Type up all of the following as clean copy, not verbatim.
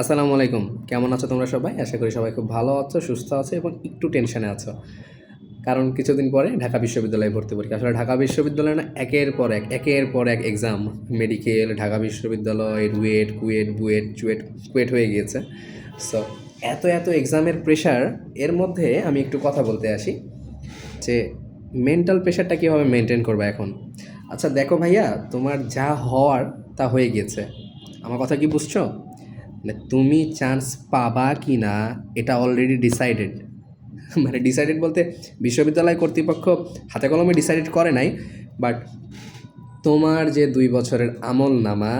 আসসালামু আলাইকুম। কেমন আছো তোমরা সবাই? আশা করি সবাই খুব ভালো আছো, সুস্থ আছো এবং একটু টেনশনে আছো। কারণ কিছুদিন পরে ঢাকা বিশ্ববিদ্যালয়ে ভর্তি পরীক্ষা। আসলে ঢাকা বিশ্ববিদ্যালয়ে না একের পর এক এক্সাম, মেডিকেল, ঢাকা বিশ্ববিদ্যালয়, রুয়েট, কুয়েট, বুয়েট, চুয়েট, কুয়েট হয়ে গিয়েছে। সো এত এক্সামের প্রেশার, এর মধ্যে আমি একটু কথা বলতে আসি যে মেন্টাল প্রেশারটা কীভাবে মেনটেন করবে এখন। আচ্ছা দেখো ভাইয়া, তোমার যা হওয়ার তা হয়ে গিয়েছে। আমার কথা কি বুঝছো? মানে তুমি চান্স পাবা কি না এটা অলরেডি ডিসাইডেড। মানে ডিসাইডেড বলতে বিশ্ববিদ্যালয় কর্তৃপক্ষ হাতে কলমে ডিসাইডেড করে নাই, বাট তোমার যে 2 বছরের আমল নামা,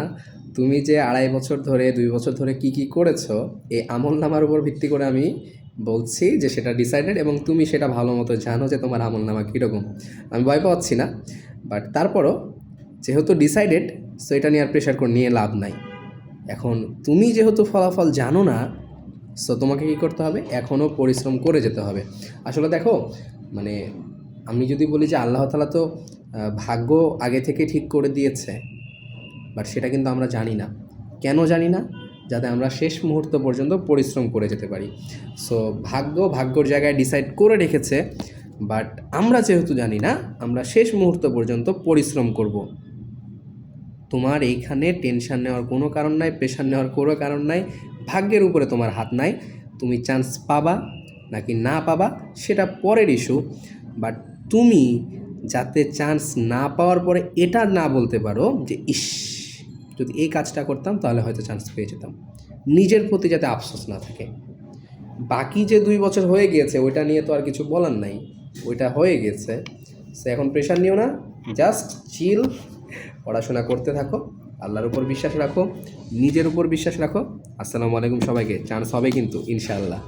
তুমি যে 2.5 বছর ধরে 2 বছর ধরে কি কি করেছো, এই আমল নামার উপর ভিত্তি করে আমি বলছি যে সেটা ডিসাইডেড, এবং তুমি সেটা ভালো মতো জানো যে তোমার আমল নামা কীরকম। আমি ভয় পাচ্ছি না, বাট তারপরও যেহেতু ডিসাইডেড, সো এটা নিয়ে আর প্রেশার করে নিয়ে লাভ নাই। এখন তুমি যেহেতু ফলাফল জানো না, সো তোমাকে কী করতে হবে? এখনও পরিশ্রম করে যেতে হবে। আসলে দেখো, মানে আমি যদি বলি যে আল্লাহ তাআলা তো ভাগ্য আগে থেকে ঠিক করে দিয়েছে, বাট সেটা কিন্তু আমরা জানি না। কেন জানি না? যাতে আমরা শেষ মুহূর্ত পর্যন্ত পরিশ্রম করে যেতে পারি। সো ভাগ্যর জায়গায় ডিসাইড করে রেখেছে, বাট আমরা যেহেতু জানি না, আমরা শেষ মুহূর্ত পর্যন্ত পরিশ্রম করব। তোমার এইখানে টেনশন নেওয়ার কোনো কারণ নাই, প্রেশার নেওয়ার কোনো কারণ নাই। ভাগ্যের উপরে তোমার হাত নাই। তুমি চান্স পাবা নাকি না পাবা সেটা পরের ইস্যু, বাট তুমি যাতে চান্স না পাওয়ার পরে এটা না বলতে পারো যে ইস, যদি এই কাজটা করতাম তাহলে হয়তো চান্স পেয়ে যেতাম। নিজের প্রতি যাতে আফসোস না থাকে। বাকি যে 2 বছর হয়ে গিয়েছে ওইটা নিয়ে তো আর কিছু বলার নাই, ওইটা হয়ে গেছে। সে এখন প্রেশার নিও না, জাস্ট চিল, পড়াশোনা করতে থাকো, আল্লাহর উপর বিশ্বাস রাখো, নিজের উপর বিশ্বাস রাখো। আসসালামু আলাইকুম সবাইকে। চান্স হবে কিন্তু ইনশাআল্লাহ।